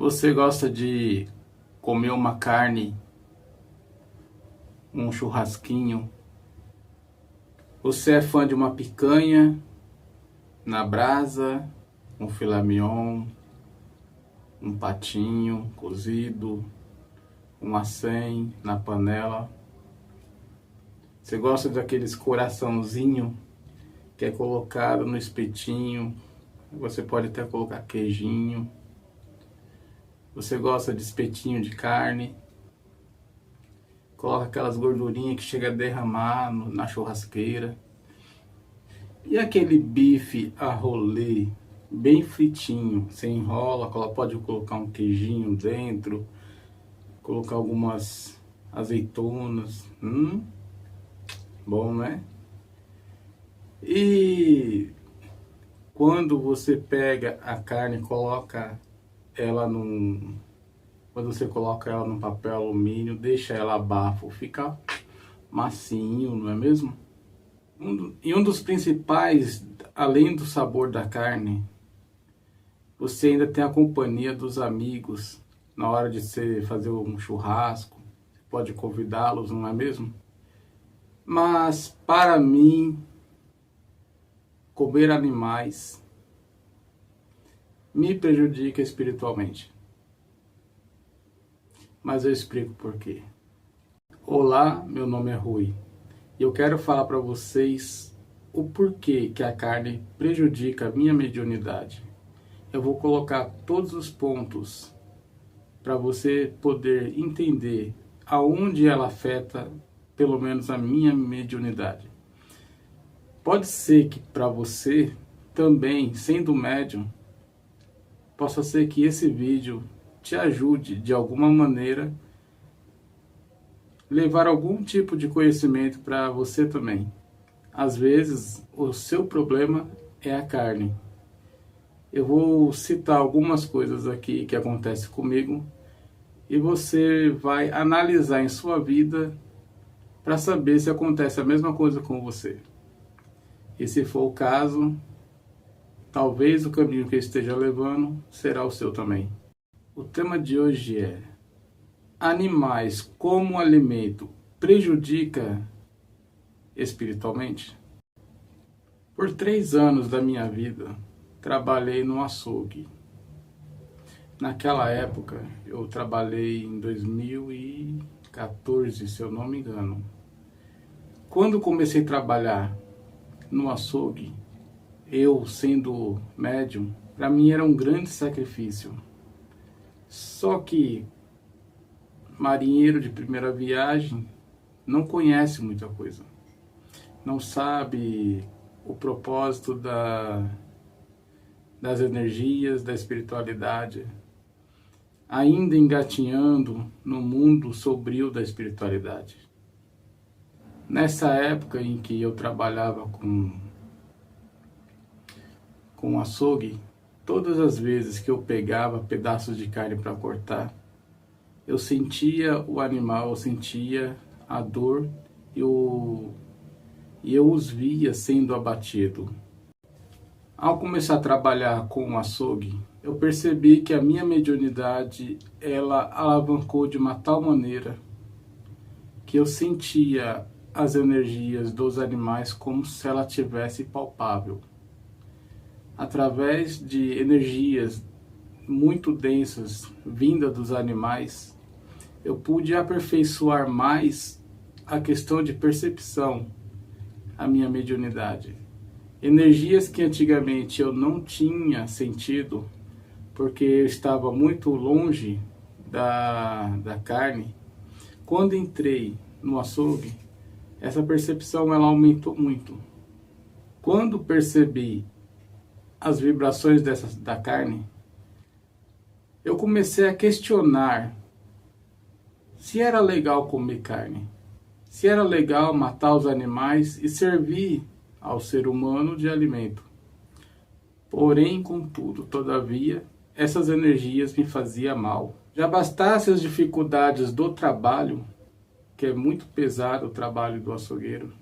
Você gosta de comer uma carne, um churrasquinho? Você é fã de uma picanha na brasa, um filé mignon, um patinho cozido, um acém na panela? Você gosta daqueles coraçãozinho que é colocado no espetinho? Você pode até colocar queijinho. Você gosta de espetinho de carne? Coloca aquelas gordurinhas que chega a derramar na churrasqueira. E aquele bife a rolê, bem fritinho, você enrola, pode colocar um queijinho dentro, colocar algumas azeitonas. Bom, né? E quando você pega a carne e coloca ela quando você coloca ela num papel alumínio, deixa ela a bafo, fica macinho, não é mesmo? E um dos principais, além do sabor da carne, você ainda tem a companhia dos amigos na hora de você fazer um churrasco. Você pode convidá-los, não é mesmo? Mas para mim, comer animais me prejudica espiritualmente. Mas eu explico por quê. Olá, meu nome é Rui e eu quero falar para vocês o porquê que a carne prejudica a minha mediunidade. Eu vou colocar todos os pontos para você poder entender aonde ela afeta, pelo menos, a minha mediunidade. Pode ser que para você também, sendo médium, possa ser que esse vídeo te ajude de alguma maneira, levar algum tipo de conhecimento para você também. Às vezes o seu problema é a carne. Eu vou citar algumas coisas aqui que acontecem comigo e você vai analisar em sua vida para saber se acontece a mesma coisa com você. E se for o caso, talvez o caminho que eu esteja levando será o seu também. O tema de hoje é: animais como alimento prejudica espiritualmente? Por 3 anos da minha vida, trabalhei no açougue. Naquela época, eu trabalhei em 2014, se eu não me engano. Quando comecei a trabalhar no açougue, eu sendo médium, para mim era um grande sacrifício. Só que marinheiro de primeira viagem não conhece muita coisa. Não sabe o propósito das energias, da espiritualidade. Ainda engatinhando no mundo sombrio da espiritualidade. Nessa época em que eu trabalhava com açougue, todas as vezes que eu pegava pedaços de carne para cortar, eu sentia o animal, eu sentia a dor e eu os via sendo abatido. Ao começar a trabalhar com o açougue, eu percebi que a minha mediunidade, ela alavancou de uma tal maneira que eu sentia as energias dos animais como se ela tivesse palpável. Através de energias muito densas vindas dos animais, eu pude aperfeiçoar mais a questão de percepção, a minha mediunidade. Energias que antigamente eu não tinha sentido, porque eu estava muito longe da carne. Quando entrei no açougue, essa percepção ela aumentou muito. Quando percebi as vibrações da carne, eu comecei a questionar se era legal comer carne, se era legal matar os animais e servir ao ser humano de alimento. Porém, contudo, todavia, essas energias me faziam mal. Já bastasse as dificuldades do trabalho, que é muito pesado o trabalho do açougueiro,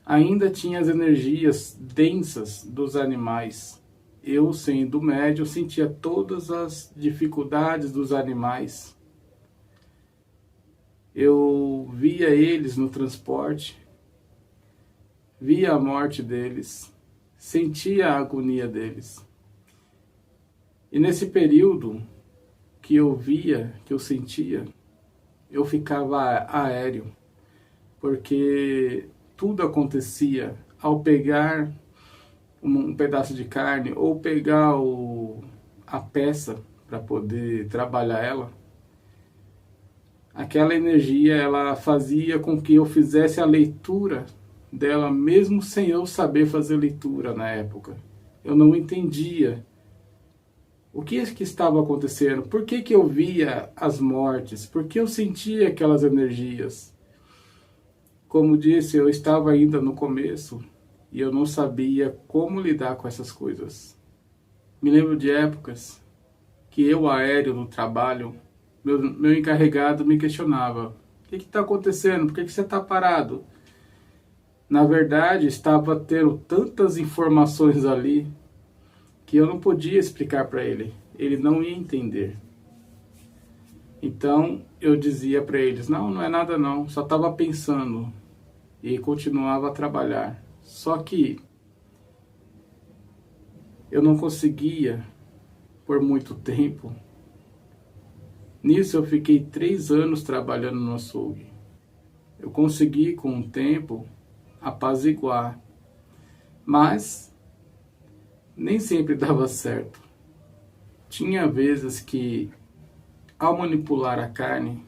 ainda tinha as energias densas dos animais eu, sendo médium, sentia todas as dificuldades dos animais. Eu via eles no transporte, via a morte deles, sentia a agonia deles. E nesse período que eu via, que eu sentia, eu ficava aéreo, porque tudo acontecia ao pegar um pedaço de carne ou pegar a peça para poder trabalhar ela. Aquela energia, ela fazia com que eu fizesse a leitura dela, mesmo sem eu saber fazer leitura na época. Eu não entendia o que é que estava acontecendo, por que que eu via as mortes, por que eu sentia aquelas energias. Como disse, eu estava ainda no começo e eu não sabia como lidar com essas coisas. Me lembro de épocas que eu, aéreo no trabalho, meu encarregado me questionava: o que está acontecendo? Por que você está parado? Na verdade, estava tendo tantas informações ali que eu não podia explicar para ele. Ele não ia entender. Então, eu dizia para eles: não é nada não, só estava pensando. E continuava a trabalhar. Só que eu não conseguia por muito tempo. Nisso eu fiquei 3 anos trabalhando no açougue. Eu consegui com o tempo apaziguar, mas nem sempre dava certo. Tinha vezes que, ao manipular a carne,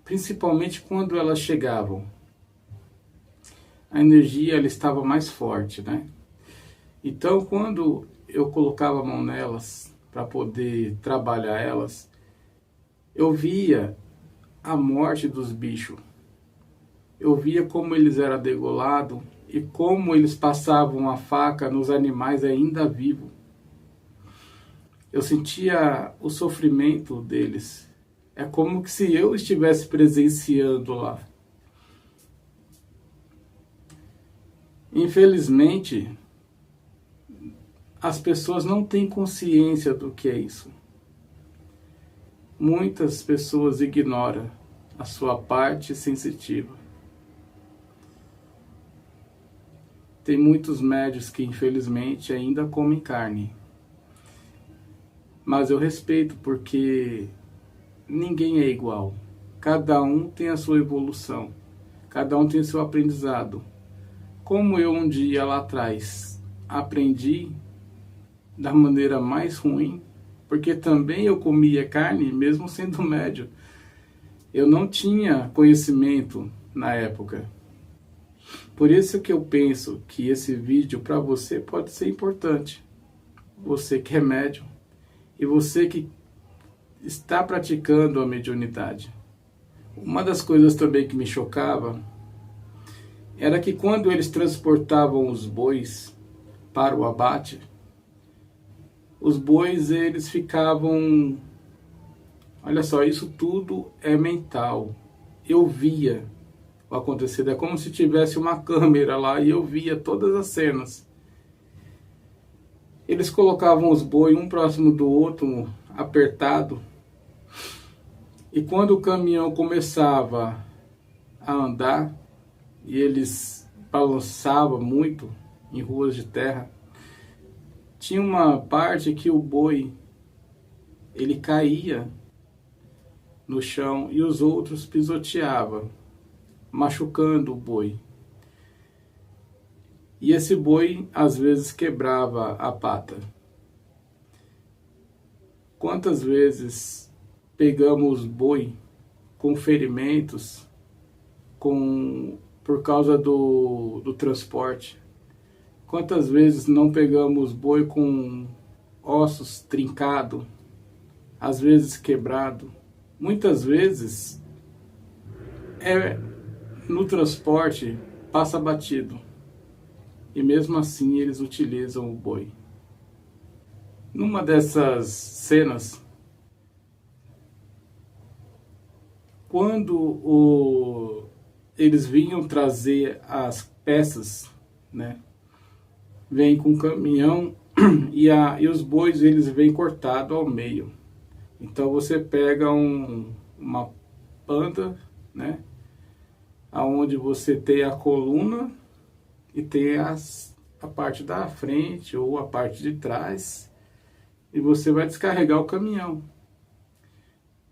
principalmente quando elas chegavam, a energia ela estava mais forte, né? Então, quando eu colocava a mão nelas para poder trabalhar elas, eu via a morte dos bichos. Eu via como eles eram degolados e como eles passavam a faca nos animais ainda vivos. Eu sentia o sofrimento deles. É como se eu estivesse presenciando lá. Infelizmente, as pessoas não têm consciência do que é isso. Muitas pessoas ignoram a sua parte sensitiva. Tem muitos médios que, infelizmente, ainda comem carne. Mas eu respeito, porque ninguém é igual. Cada um tem a sua evolução. Cada um tem o seu aprendizado. Como eu um dia lá atrás aprendi da maneira mais ruim, porque também eu comia carne, mesmo sendo médio. Eu não tinha conhecimento na época. Por isso que eu penso que esse vídeo para você pode ser importante. Você que é médium e você que está praticando a mediunidade. Uma das coisas também que me chocava era que quando eles transportavam os bois para o abate, os bois eles ficavam... Olha só, isso tudo é mental. Eu via o acontecido, é como se tivesse uma câmera lá e eu via todas as cenas. Eles colocavam os bois um próximo do outro, apertado, e quando o caminhão começava a andar, e eles balançavam muito em ruas de terra, tinha uma parte que o boi, ele caía no chão e os outros pisoteavam, machucando o boi. E esse boi, às vezes, quebrava a pata. Quantas vezes pegamos boi com ferimentos por causa do transporte? Quantas vezes não pegamos boi com ossos trincados, às vezes quebrado? Muitas vezes no transporte passa batido. E mesmo assim eles utilizam o boi. Numa dessas cenas, quando eles vinham trazer as peças, né? Vem com um caminhão e os bois eles vêm cortados ao meio. Então você pega uma banda, né, aonde você tem a coluna e tem a parte da frente ou a parte de trás, e você vai descarregar o caminhão.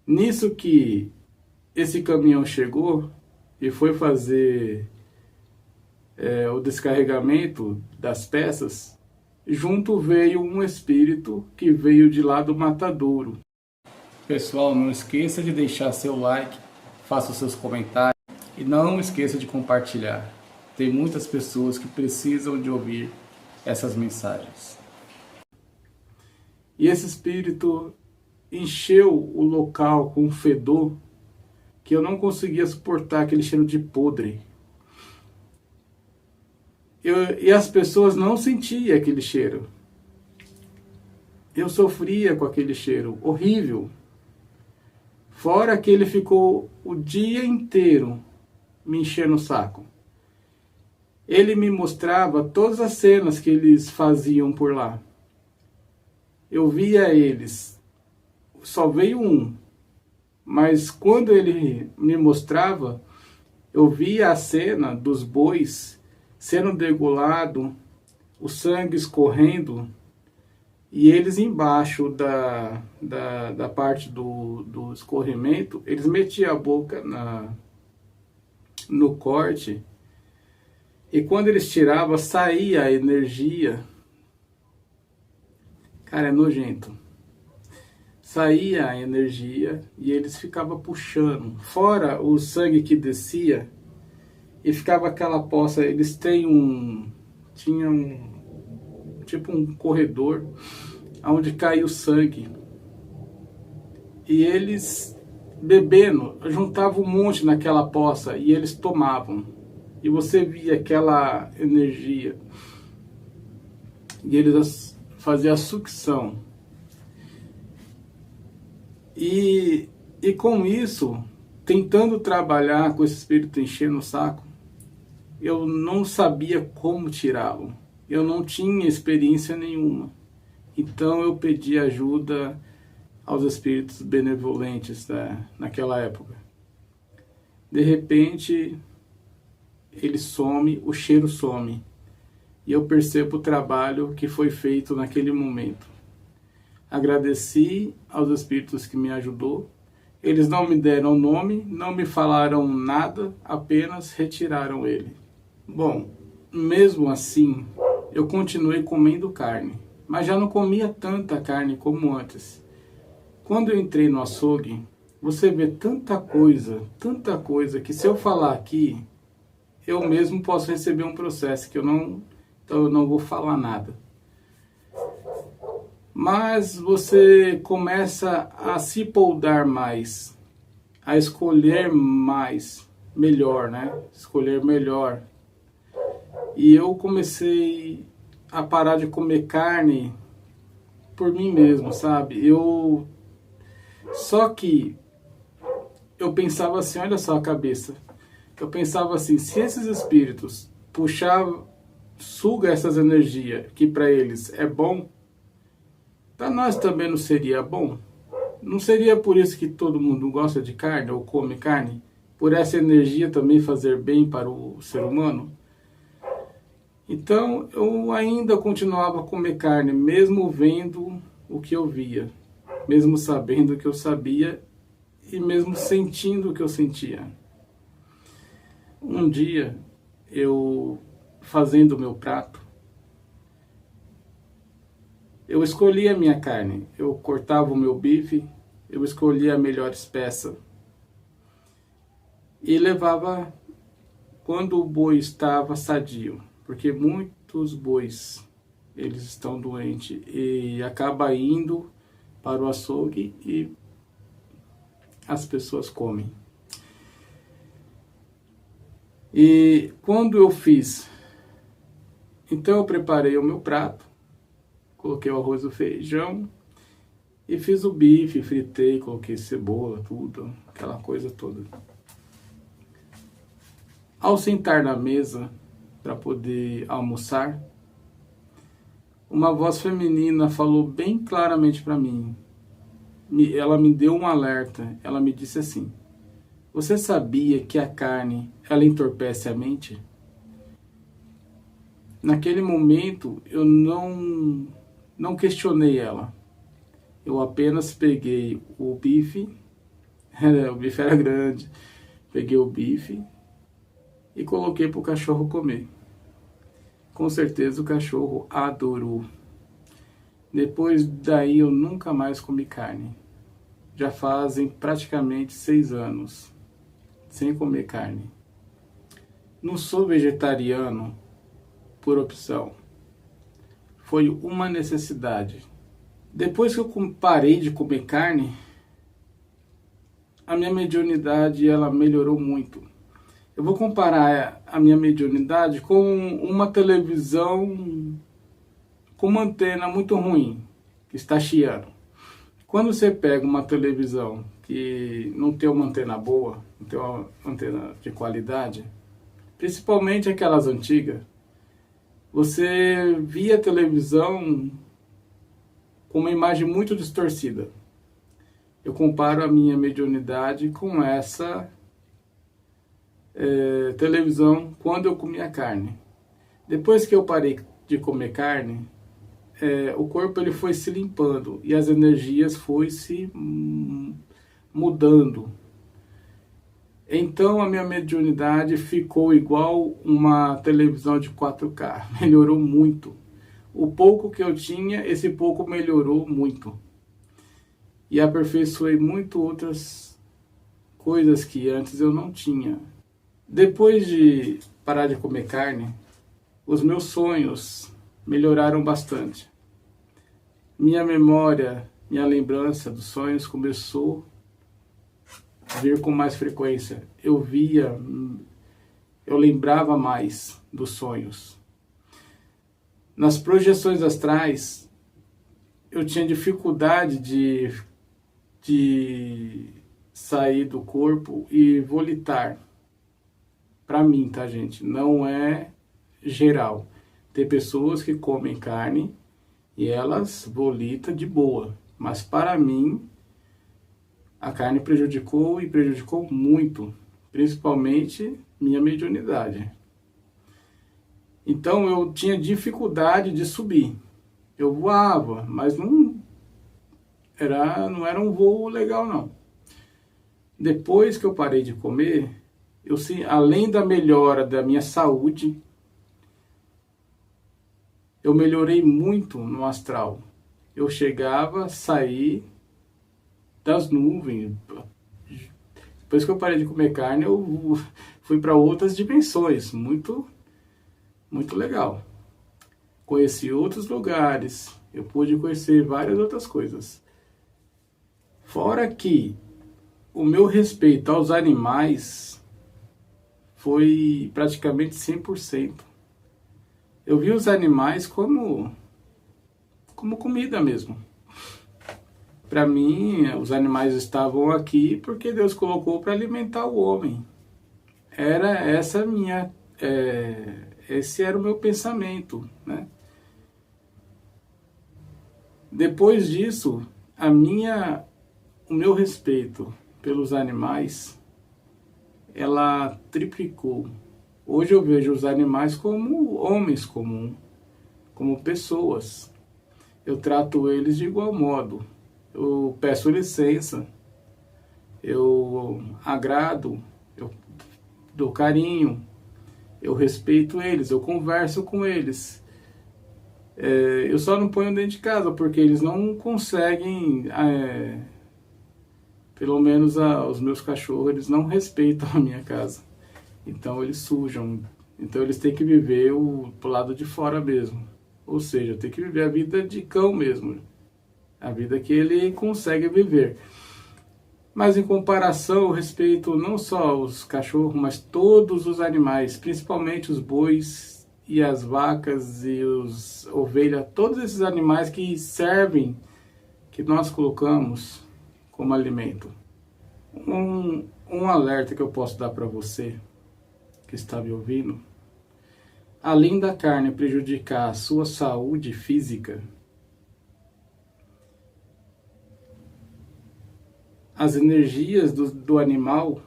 Nisso que esse caminhão chegou e foi fazer o descarregamento das peças, junto veio um espírito que veio de lá do matadouro. Pessoal, não esqueça de deixar seu like, faça os seus comentários e não esqueça de compartilhar. Tem muitas pessoas que precisam de ouvir essas mensagens. E esse espírito encheu o local com um fedor que eu não conseguia suportar, aquele cheiro de podre. E as pessoas não sentiam aquele cheiro. Eu sofria com aquele cheiro horrível. Fora que ele ficou o dia inteiro me enchendo o saco. Ele me mostrava todas as cenas que eles faziam por lá. Eu via eles. Só veio um. Mas quando ele me mostrava, eu via a cena dos bois sendo degolado, o sangue escorrendo, e eles embaixo da parte do escorrimento, eles metiam a boca no corte, e quando eles tiravam, saía a energia. Cara, é nojento. Saía a energia e eles ficavam puxando. Fora o sangue que descia, e ficava aquela poça. Eles tinham tipo um corredor onde caiu o sangue. E eles bebendo, juntavam um monte naquela poça e eles tomavam. E você via aquela energia. E eles faziam a sucção. E com isso, tentando trabalhar com esse espírito enchendo o saco, eu não sabia como tirá-lo. Eu não tinha experiência nenhuma. Então eu pedi ajuda aos espíritos benevolentes naquela época. De repente, ele some, o cheiro some. E eu percebo o trabalho que foi feito naquele momento. Agradeci aos espíritos que me ajudou. Eles não me deram nome, não me falaram nada, apenas retiraram ele. Bom, mesmo assim, eu continuei comendo carne, mas já não comia tanta carne como antes. Quando eu entrei no açougue, você vê tanta coisa, que se eu falar aqui, eu mesmo posso receber um processo, então eu não vou falar nada. Mas você começa a se poldar mais, a escolher mais, melhor, né? Escolher melhor. E eu comecei a parar de comer carne por mim mesmo, sabe? Só que eu pensava assim, olha só a cabeça. Eu pensava assim, se esses espíritos suga essas energias que para eles é bom, para nós também não seria bom? Não seria por isso que todo mundo gosta de carne ou come carne? Por essa energia também fazer bem para o ser humano? Então eu ainda continuava a comer carne, mesmo vendo o que eu via, mesmo sabendo o que eu sabia e mesmo sentindo o que eu sentia. Um dia, eu fazendo o meu prato, eu escolhia a minha carne, eu cortava o meu bife, eu escolhia a melhor peça e levava quando o boi estava sadio, porque muitos bois eles estão doentes e acaba indo para o açougue e as pessoas comem. E quando eu fiz, então eu preparei o meu prato, coloquei o arroz e o feijão e fiz o bife, fritei, coloquei cebola, tudo, aquela coisa toda. Ao sentar na mesa para poder almoçar, uma voz feminina falou bem claramente para mim. Ela me deu um alerta. Ela me disse assim: você sabia que a carne, ela entorpece a mente? Naquele momento eu não questionei ela. Eu apenas peguei o bife, o bife era grande, peguei o bife e coloquei para o cachorro comer. Com certeza o cachorro adorou. Depois daí eu nunca mais comi carne. Já fazem praticamente 6 anos sem comer carne. Não sou vegetariano por opção. Foi uma necessidade. Depois que eu parei de comer carne, a minha mediunidade ela melhorou muito. Eu vou comparar a minha mediunidade com uma televisão com uma antena muito ruim, que está chiando. Quando você pega uma televisão que não tem uma antena boa, não tem uma antena de qualidade, principalmente aquelas antigas, você via a televisão com uma imagem muito distorcida. Eu comparo a minha mediunidade com essa televisão quando eu comia carne. Depois que eu parei de comer carne, o corpo ele foi se limpando e as energias foi se mudando. Então a minha mediunidade ficou igual uma televisão de 4K, melhorou muito. O pouco que eu tinha, esse pouco melhorou muito. E aperfeiçoei muito outras coisas que antes eu não tinha. Depois de parar de comer carne, os meus sonhos melhoraram bastante. Minha memória, minha lembrança dos sonhos começou a vir com mais frequência. Eu lembrava mais dos sonhos. Nas projeções astrais, eu tinha dificuldade de sair do corpo e volitar. Para mim, tá, gente? Não é geral. Tem pessoas que comem carne e elas volitam de boa. Mas para mim, a carne prejudicou e prejudicou muito. Principalmente minha mediunidade. Então eu tinha dificuldade de subir. Eu voava, mas não era um voo legal não. Depois que eu parei de comer, além da melhora da minha saúde, eu melhorei muito no astral. Eu chegava a sair das nuvens. Depois que eu parei de comer carne, eu fui para outras dimensões. Muito, muito legal. Conheci outros lugares. Eu pude conhecer várias outras coisas. Fora que o meu respeito aos animais foi praticamente 100%. Eu vi os animais como comida mesmo. Para mim, os animais estavam aqui porque Deus colocou para alimentar o homem. Esse era o meu pensamento, né? Depois disso, o meu respeito pelos animais, ela triplicou. Hoje eu vejo os animais como homens comuns, como pessoas. Eu trato eles de igual modo. Eu peço licença, eu agrado, eu dou carinho, eu respeito eles, eu converso com eles. Eu só não ponho dentro de casa porque eles não conseguem, pelo menos os meus cachorros, eles não respeitam a minha casa. Então eles sujam, então eles têm que viver pro lado de fora mesmo. Ou seja, tem que viver a vida de cão mesmo. A vida que ele consegue viver. Mas em comparação, eu respeito não só os cachorros, mas todos os animais, principalmente os bois e as vacas e os ovelhas, todos esses animais que servem, que nós colocamos como alimento. Um alerta que eu posso dar para você que está me ouvindo: além da carne prejudicar a sua saúde física, as energias do animal,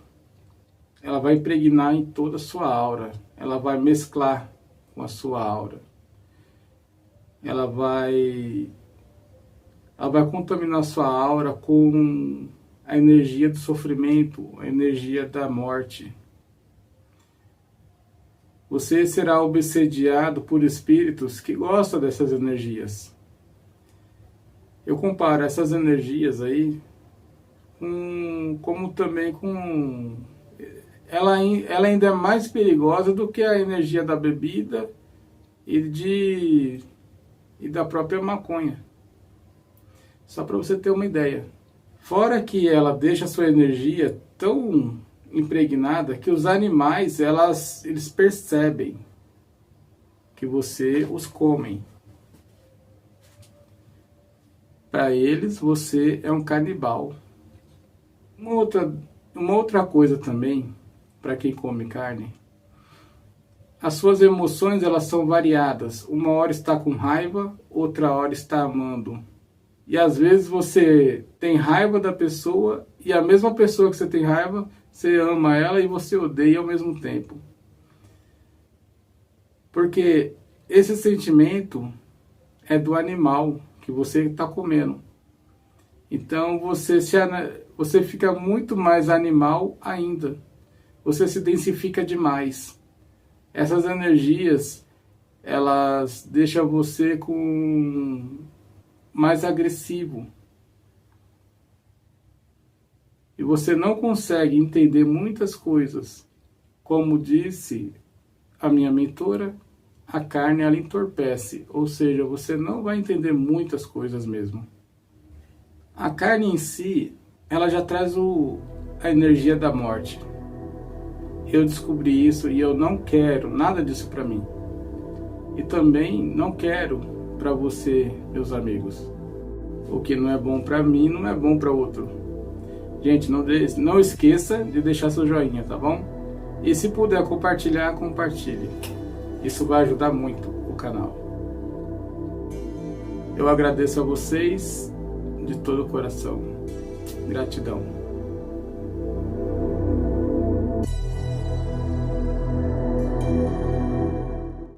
ela vai impregnar em toda a sua aura, ela vai mesclar com a sua aura, ela vai contaminar a sua aura com a energia do sofrimento, a energia da morte. Você será obsediado por espíritos que gostam dessas energias. Eu comparo essas energias aí como também com... Ela ainda é mais perigosa do que a energia da bebida e da própria maconha. Só para você ter uma ideia. Fora que ela deixa a sua energia tão impregnada que os animais, eles percebem que você os come. Para eles, você é um canibal. Uma outra coisa também, para quem come carne, as suas emoções, elas são variadas. Uma hora está com raiva, outra hora está amando. E às vezes você tem raiva da pessoa e a mesma pessoa que você tem raiva, você ama ela e você odeia ao mesmo tempo. Porque esse sentimento é do animal que você está comendo. Então você fica muito mais animal ainda. Você se densifica demais. Essas energias, elas deixam você mais agressivo. E você não consegue entender muitas coisas. Como disse a minha mentora, a carne ela entorpece. Ou seja, você não vai entender muitas coisas mesmo. A carne em si, ela já traz a energia da morte. Eu descobri isso e eu não quero nada disso para mim. E também não quero para você, meus amigos. O que não é bom para mim, não é bom para outro. Gente, não esqueça de deixar seu joinha, tá bom? E se puder compartilhar, compartilhe. Isso vai ajudar muito o canal. Eu agradeço a vocês de todo o coração. Gratidão.